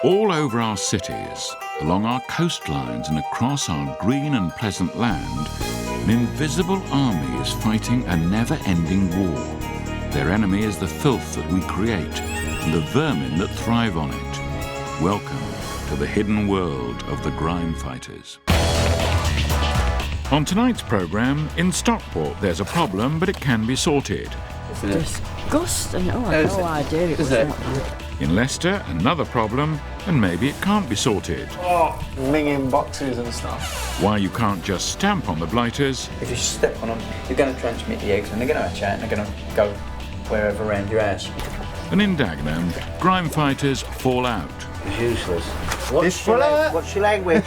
All over our cities, along our coastlines and across our green and pleasant land, an invisible army is fighting a never-ending war. Their enemy is the filth that we create and the vermin that thrive on it. Welcome to the hidden world of the Grimefighters. On tonight's programme, in Stockport there's a problem, but it can be sorted. It's disgusting. Oh, I had no idea it was that. In Leicester, another problem, and maybe it can't be sorted. Oh, minging boxes and stuff. Why you can't just stamp on the blighters. If you step on them, you're going to transmit the eggs and they're going to hatch out and they're going to go wherever around your house. And in Dagenham, Grimefighters fall out. It's useless. What's your language?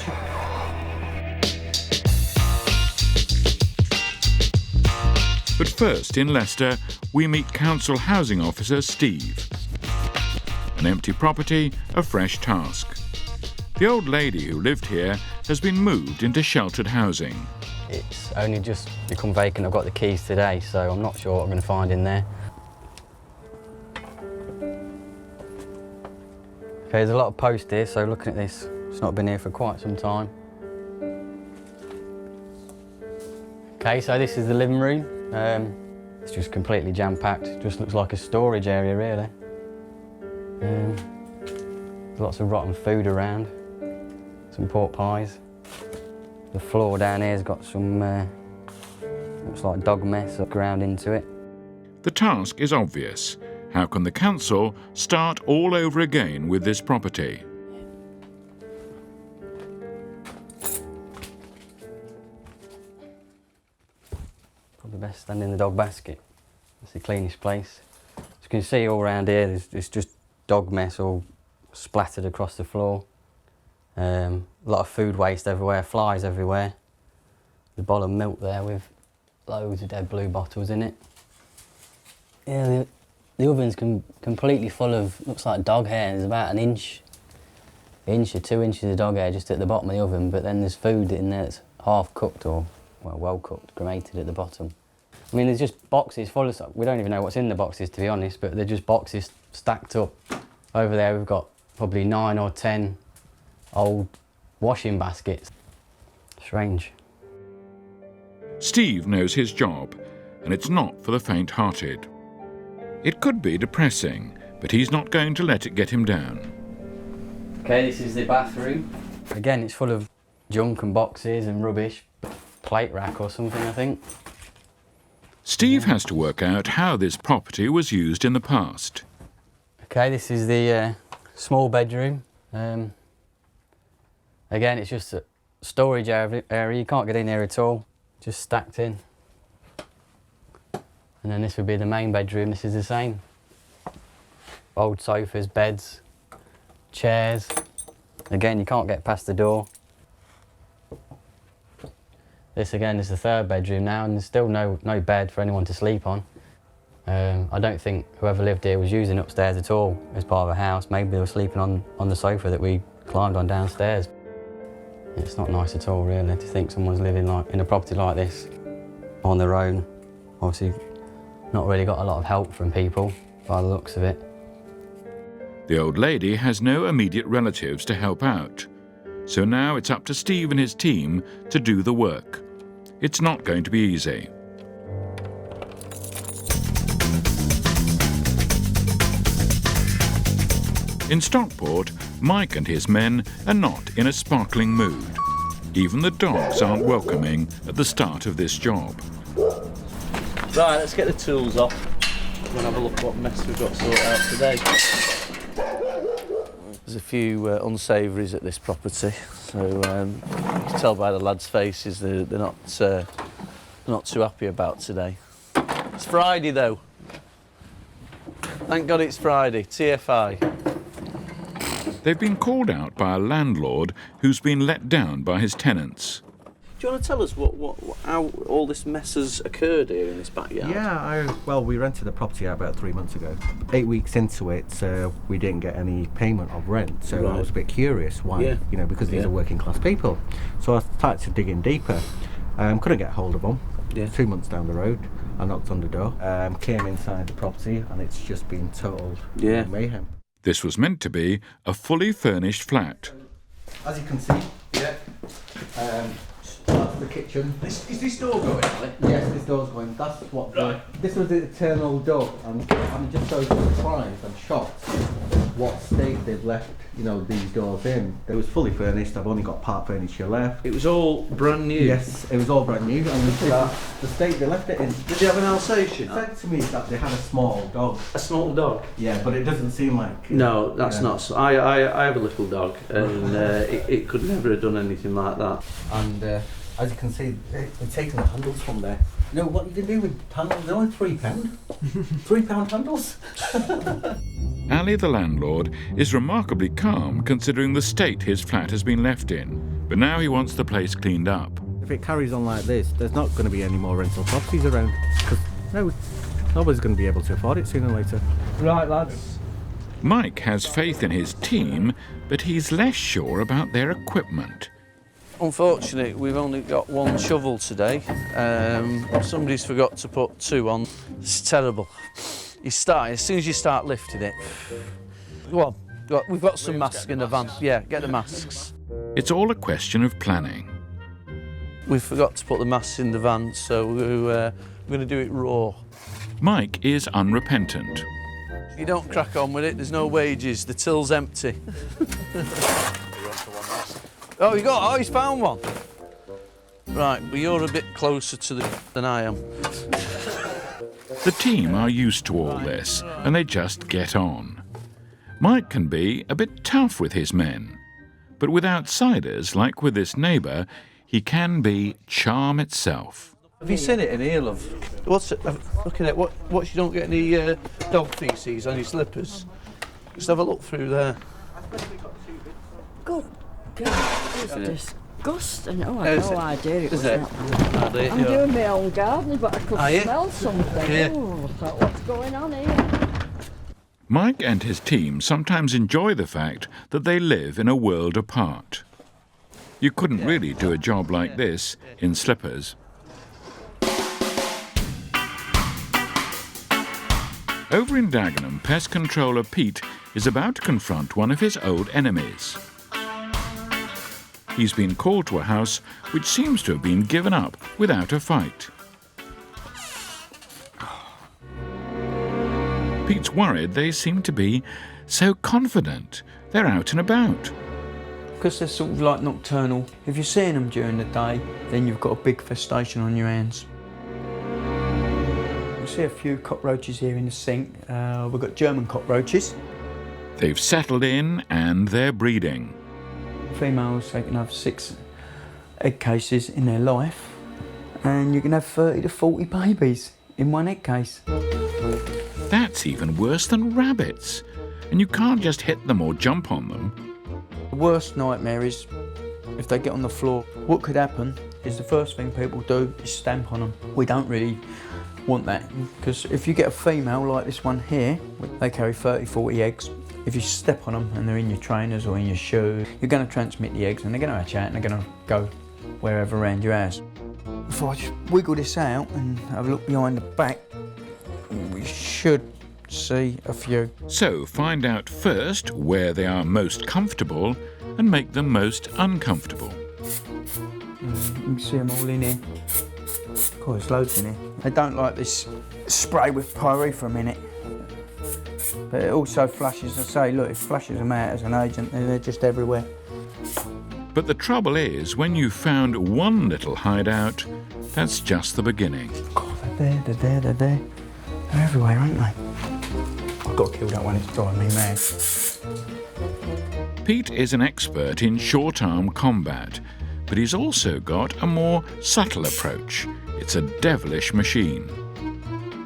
But first, in Leicester, we meet Council Housing Officer Steve. An empty property, a fresh task. The old lady who lived here has been moved into sheltered housing. It's only just become vacant. I've got the keys today, so I'm not sure what I'm going to find in there. Okay, there's a lot of posts here, so looking at this, it's not been here for quite some time. Okay, so this is the living room. It's just completely jam-packed. Just looks like a storage area, really. Lots of rotten food around. Some pork pies. The floor down here's got some, looks like dog mess ground into it. The task is obvious. How can the council start all over again with this property? Probably best stand in the dog basket. It's the cleanest place. As you can see all around here, there's just dog mess all splattered across the floor. A lot of food waste everywhere, flies everywhere. The bottle of milk there with loads of dead blue bottles in it. Yeah, the oven's completely full of, looks like dog hair. There's about an inch or 2 inches of dog hair just at the bottom of the oven, but then there's food in there that's half cooked or, well cooked, cremated at the bottom. I mean, there's just boxes full of stuff. We don't even know what's in the boxes, to be honest, but they're just boxes stacked up. Over there, we've got probably 9 or 10 old washing baskets. Strange. Steve knows his job, and it's not for the faint-hearted. It could be depressing, but he's not going to let it get him down. Okay, this is the bathroom. Again, it's full of junk and boxes and rubbish. Plate rack or something, I think. Steve has to work out how this property was used in the past. Okay, this is the small bedroom. Again, it's just a storage area. You can't get in here at all. Just stacked in. And then this would be the main bedroom. This is the same. Old sofas, beds, chairs. Again, you can't get past the door. This again is the third bedroom now, and there's still no bed for anyone to sleep on. I don't think whoever lived here was using upstairs at all as part of a house. Maybe they were sleeping on the sofa that we climbed on downstairs. It's not nice at all, really, to think someone's living in a property like this on their own. Obviously, not really got a lot of help from people by the looks of it. The old lady has no immediate relatives to help out. So now it's up to Steve and his team to do the work. It's not going to be easy. In Stockport, Mike and his men are not in a sparkling mood. Even the dogs aren't welcoming at the start of this job. Right, let's get the tools off and have a look what mess we've got to sort out today. There's a few unsavouries at this property, so you can tell by the lads' faces they're not too happy about today. It's Friday though. Thank God it's Friday. TFI. They've been called out by a landlord who's been let down by his tenants. Do you want to tell us how all this mess has occurred here in this backyard? Yeah, well, we rented the property out about 3 months ago. 8 weeks into it, we didn't get any payment of rent, so I was a bit curious why, because these are working class people. So I started to dig in deeper. Couldn't get hold of them. 2 months down the road, I knocked on the door, came inside the property, and it's just been total mayhem. This was meant to be a fully furnished flat. As you can see, that's the kitchen. Is this door going, Ali? Yes, this door's going. That's what this was the eternal door, and I'm just so surprised and shocked what state they've left, you know, these doors in. It was fully furnished. I've only got part furniture left. It was all brand new. Yes, it was all brand new, and this is the state they left it in. Did you have an Alsatian? It said to me that they had a small dog. A small dog? Yeah, but it doesn't seem like. No, that's not. I have a little dog, and it could never have done anything like that. And as you can see, they've taken the handles from there. You know what you can do with handles? They're only £3. £3 handles. Ali, the landlord, is remarkably calm considering the state his flat has been left in. But now he wants the place cleaned up. If it carries on like this, there's not going to be any more rental properties around. Because nobody's going to be able to afford it sooner or later. Right, lads. Mike has faith in his team, but he's less sure about their equipment. Unfortunately, we've only got one shovel today. Somebody's forgot to put 2 on. It's terrible. As soon as you start lifting it. Go on, we've got some masks in the van. Yeah, get the masks. It's all a question of planning. We forgot to put the masks in the van, so we're going to do it raw. Mike is unrepentant. You don't crack on with it, there's no wages, the till's empty. Oh, he's found one. Right, well, you're a bit closer to than I am. The team are used to all this, and they just get on. Mike can be a bit tough with his men, but with outsiders, like with this neighbour, he can be charm itself. Have you seen it in here, love? What's it? Look at it. What? You don't get any dog feces on your slippers? Just have a look through there. Good God, it's disgusting. Oh, I had no idea it was that. I'm doing my own gardening, but I could smell something. Yeah. Oh, I thought, what's going on here? Mike and his team sometimes enjoy the fact that they live in a world apart. You couldn't really do a job like this in slippers. Over in Dagenham, pest controller Pete is about to confront one of his old enemies. He's been called to a house which seems to have been given up without a fight. Pete's worried they seem to be so confident. They're out and about. Because they're sort of like nocturnal. If you're seeing them during the day, then you've got a big infestation on your hands. You see a few cockroaches here in the sink. We've got German cockroaches. They've settled in and they're breeding. Females, they can have 6 egg cases in their life, and you can have 30 to 40 babies in one egg case. That's even worse than rabbits. And you can't just hit them or jump on them. The worst nightmare is if they get on the floor. What could happen is the first thing people do is stamp on them. We don't really want that, because if you get a female like this one here, they carry 30, 40 eggs. If you step on them and they're in your trainers or in your shoes, you're going to transmit the eggs and they're going to hatch out and they're going to go wherever around your house. If I just wiggle this out and have a look behind the back, we should see a few. So find out first where they are most comfortable and make them most uncomfortable. You can see them all in here. Of course, there's loads in here. They don't like this spray with pyrethrum in it. But it also flushes, I say, look, it flushes them out as an agent, and they're just everywhere. But the trouble is, when you've found one little hideout, that's just the beginning. God, they're there. They're everywhere, aren't they? I've got to kill that one, it's driving me mad. Pete is an expert in short-arm combat, but he's also got a more subtle approach. It's a devilish machine.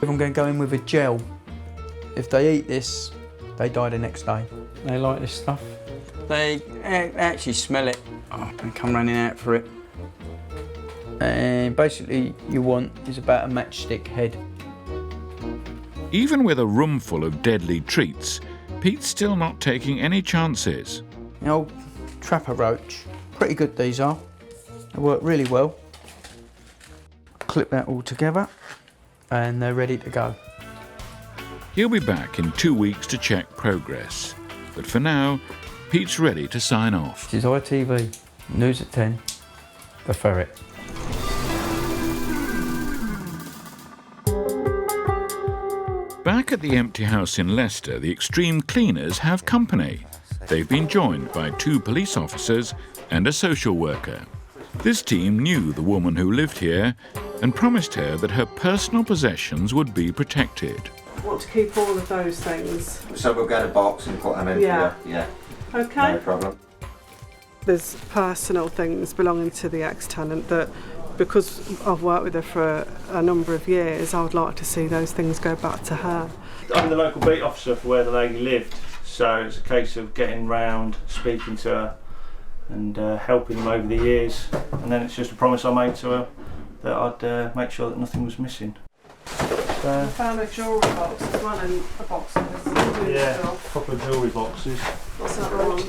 If I'm going to go in with a gel, if they eat this, they die the next day. They like this stuff. They actually smell it and come running out for it. And basically, you want is about a matchstick head. Even with a room full of deadly treats, Pete's still not taking any chances. The old trapper roach, pretty good these are. They work really well. Clip that all together and they're ready to go. He'll be back in 2 weeks to check progress. But for now, Pete's ready to sign off. This is ITV, news at 10, the ferret. Back at the empty house in Leicester, the extreme cleaners have company. They've been joined by 2 police officers and a social worker. This team knew the woman who lived here and promised her that her personal possessions would be protected. I want to keep all of those things. So we'll get a box and put them in Yeah. here? Yeah. Okay. No problem. There's personal things belonging to the ex-tenant that, because I've worked with her for a number of years, I would like to see those things go back to her. I'm the local beat officer for where the lady lived, so it's a case of getting round, speaking to her and helping them over the years, and then it's just a promise I made to her that I'd make sure that nothing was missing. I found a jewellery box as well, and a box of a couple of jewellery boxes, What's that one?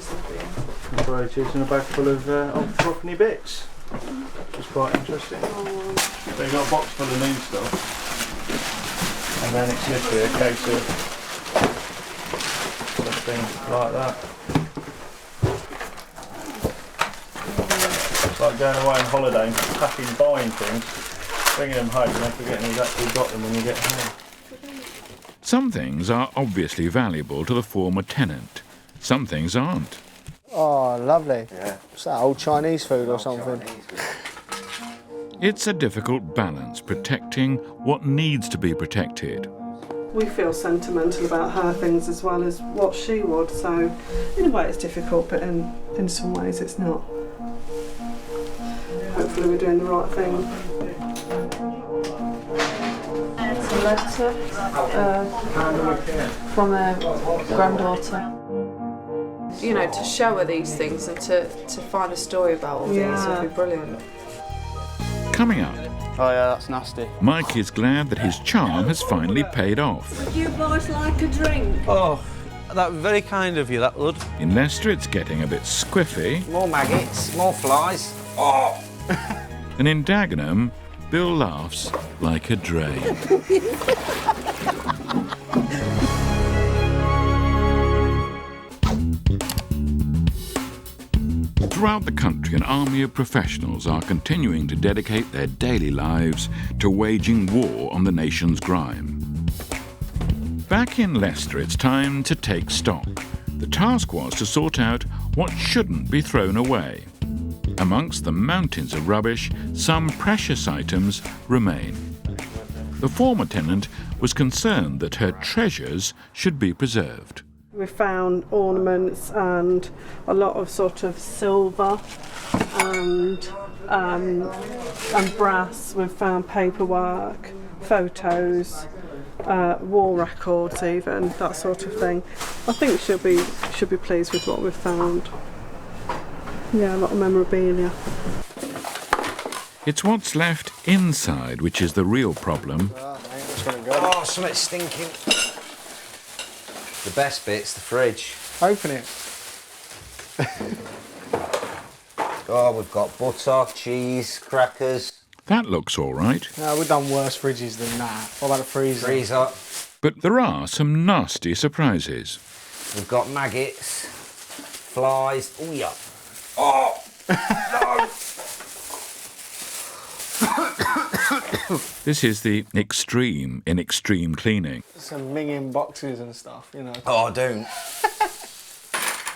brooches and a bag full of old threepenny bits, which is quite interesting. So you've got a box full of new stuff, and then it's literally a case of something like that. It's like going away on holiday and packing, buying things, bringing them home and then forgetting you've actually got them when you get home. Some things are obviously valuable to the former tenant. Some things aren't. Oh, lovely. Yeah. What's that, old Chinese food or something? It's a difficult balance, protecting what needs to be protected. We feel sentimental about her things as well as what she would, so in a way it's difficult, but in some ways it's not. Hopefully we're doing the right thing. It's a letter from a granddaughter. You know, to show her these things and to find a story about all these would be brilliant. Coming up, Oh yeah, that's nasty. Mike is glad that his charm has finally paid off. Would you boys like a drink? Oh, that was very kind of you, that would. In Leicester, it's getting a bit squiffy. More maggots, more flies. Oh! And in Dagenham, Bill laughs like a drain. Throughout the country, an army of professionals are continuing to dedicate their daily lives to waging war on the nation's grime. Back in Leicester, it's time to take stock. The task was to sort out what shouldn't be thrown away. Amongst the mountains of rubbish, some precious items remain. The former tenant was concerned that her treasures should be preserved. We found ornaments and a lot of sort of silver and brass. We've found paperwork, photos, war records, even that sort of thing. I think she'll be pleased with what we've found. Yeah, a lot of memorabilia. It's what's left inside which is the real problem. Oh, something's stinking. The best bit's the fridge. Open it. Oh, we've got butter, cheese, crackers. That looks all right. No, we've done worse fridges than that. What about the freezer? Freezer. But there are some nasty surprises. We've got maggots, flies. Oh, yeah. Oh! No! This is the extreme in extreme cleaning. Some minging boxes and stuff, you know. Oh, don't.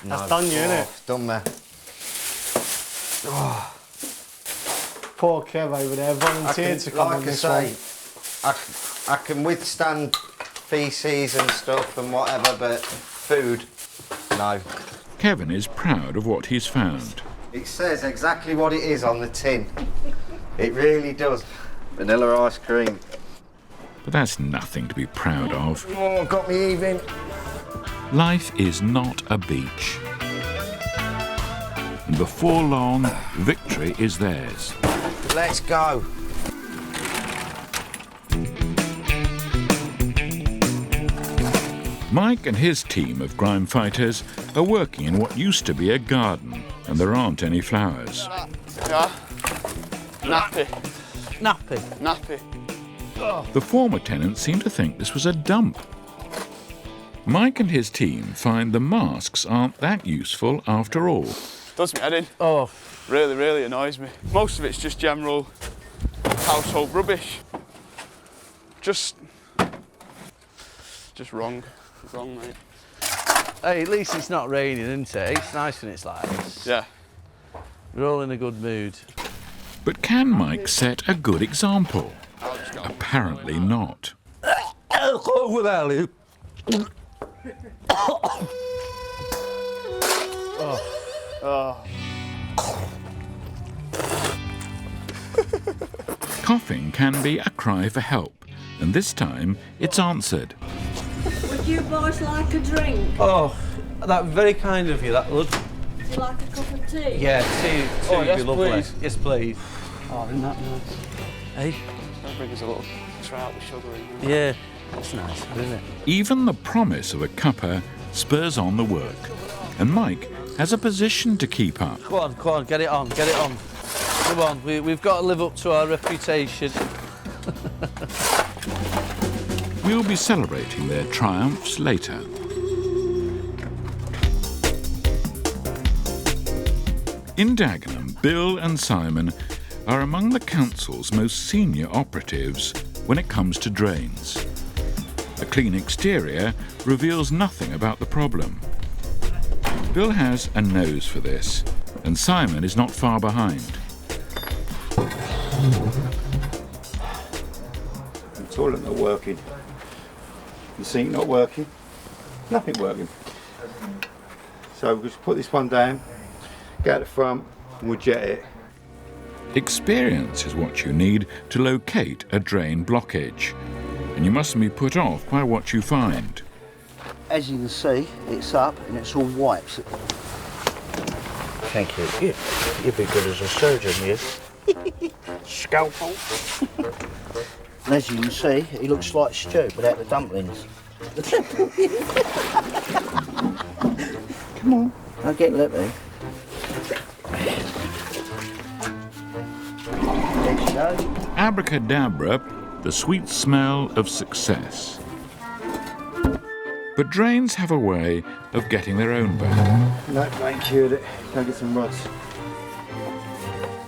That's done you, innit? It's done me. Oh. Poor Kev over there volunteered to come on this one. I can withstand feces and stuff and whatever, but food, no. Kevin is proud of what he's found. It says exactly what it is on the tin. It really does. Vanilla ice cream. But that's nothing to be proud of. Oh, got me even. Life is not a beach. And before long, victory is theirs. Let's go. Mike and his team of Grimefighters are working in what used to be a garden, and there aren't any flowers. Yeah. Nappy. Nappy. Nappy. The former tenants seemed to think this was a dump. Mike and his team find the masks aren't that useful after all. Does me head in. Oh. Really, really annoys me. Most of it's just general household rubbish. Just wrong. Wrong, mate. Hey, at least it's not raining, isn't it? It's nice when it's like this. Yeah. We're all in a good mood. But can Mike set a good example? Apparently not. Coughing can be a cry for help, and this time it's answered. Would you boys like a drink? Oh, that's very kind of you, that, love. Would you like a cup of tea? Yeah, tea would yes, be lovely. please. Yes, please. Oh, isn't that nice? Hey? I'll bring us a little trout with sugar in. Yeah, that's nice, isn't it? Even the promise of a cuppa spurs on the work, and Mike has a position to keep up. Come on, get it on, get it on. Come on, we've got to live up to our reputation. We'll be celebrating their triumphs later. In Dagenham, Bill and Simon are among the council's most senior operatives when it comes to drains. A clean exterior reveals nothing about the problem. Bill has a nose for this, and Simon is not far behind. The toilet not working. The sink not working. Nothing working. So we'll just put this one down, go out the front, and we'll jet it. Experience is what you need to locate a drain blockage, and you mustn't be put off by what you find. As you can see, it's up and it's all wipes. Thank you. You'd be good as a surgeon, you. Scalpel. And as you can see, he looks like stew without the dumplings. Come on, don't get lippy. Abracadabra, the sweet smell of success. But drains have a way of getting their own back. No, I ain't cured it. Go get some rods.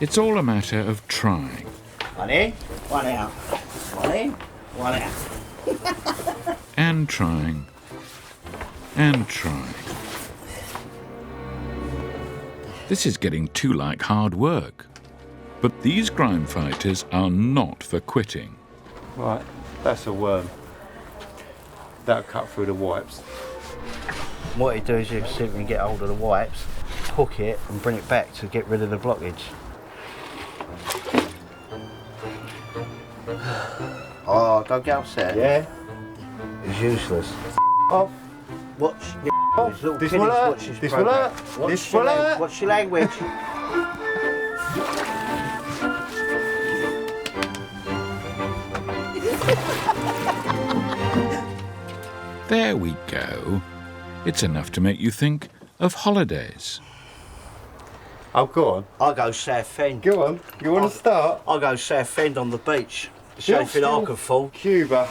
It's all a matter of trying. One in, one out. One in, one out. And trying. And trying. This is getting too like hard work. But these Grimefighters are not for quitting. Right, that's a worm. That'll cut through the wipes. What you do is you simply get hold of the wipes, hook it and bring it back to get rid of the blockage. Oh, don't get upset. Yeah? It's useless. Off. Watch your Off. little This kiddies will hurt. watch This will programme. hurt. Watch This your will hurt. Watch your language. There we go. It's enough to make you think of holidays. Oh, go on. I'll go Southend. Go on. You want to start? I'll go Southend on the beach. See if Still I can fall. Cuba.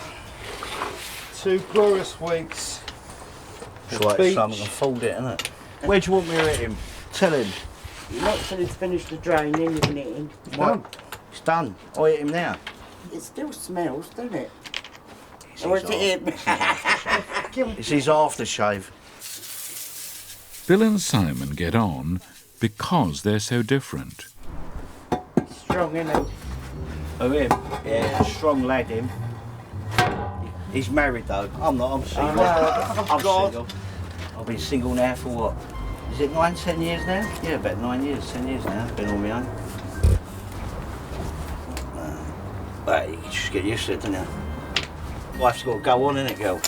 2 glorious weeks. It's like beach. someone can fold it, isn't it? Where do you want me to hit him? Tell him. Not till he's finished the draining, you can hit him. It's done. It's done. I'll hit him now. It still smells, doesn't it? It's Or his is it him? It's his aftershave. Bill and Simon get on because they're so different. Strong, isn't he? Oh, him? Yeah, strong lad, him. He's married, though. I'm not, I'm single. I'm single. I've been single now for what? Is it 9, 10 years now? Yeah, about 9 years, 10 years now. Been on my own. Well, you can just get used to it, don't you? Life's got to go on, innit, girl?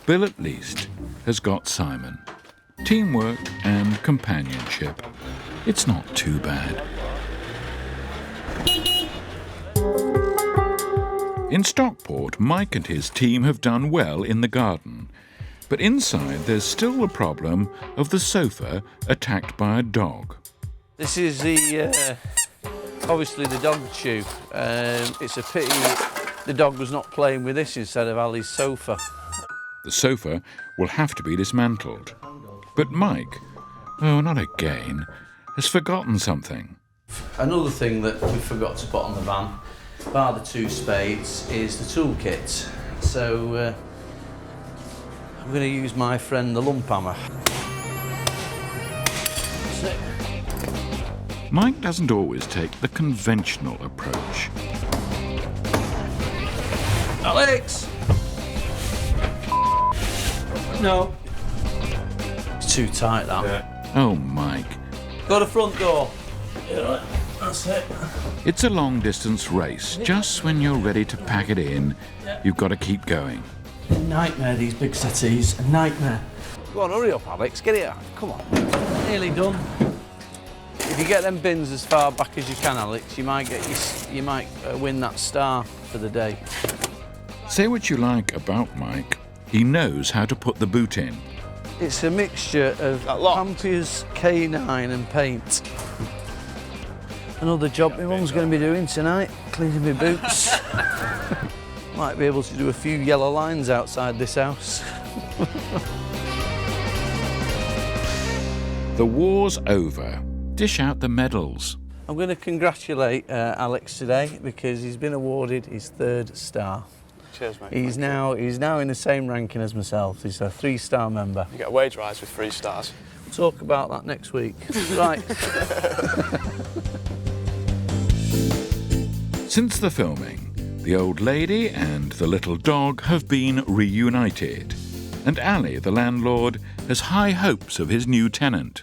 Bill, at least, has got Simon. Teamwork and companionship. It's not too bad. In Stockport, Mike and his team have done well in the garden. But inside, there's still the problem of the sofa attacked by a dog. This is the, obviously the dog chew. It's a pity the dog was not playing with this instead of Ali's sofa. the sofa will have to be dismantled. But Mike, oh, not again, has forgotten something. Another thing that we forgot to put on the van, bar the 2 spades, is the toolkit. So I'm going to use my friend the lump hammer. Mike doesn't always take the conventional approach. Alex! No. It's too tight, that. Yeah. Oh, Mike. Go to the front door. Yeah, that's it. It's a long-distance race. Just when you're ready to pack it in, you've got to keep going. A nightmare, these big settees. A nightmare. Go on, hurry up, Alex. Get it out. Come on. Nearly done. If you get them bins as far back as you can, Alex, you might win that star for the day. Say what you like about Mike, he knows how to put the boot in. It's a mixture of Pampier's K9 and paint. Another job my mum's going to be doing tonight, cleaning my boots. Might be able to do a few yellow lines outside this house. The war's over. Dish out the medals. I'm going to congratulate Alex today because he's been awarded his 3rd star. Cheers, mate. He's now in the same ranking as myself. He's a 3-star member. You get a wage rise with 3 stars. We'll talk about that next week. Right. Since the filming, the old lady and the little dog have been reunited, and Ali, the landlord, has high hopes of his new tenant.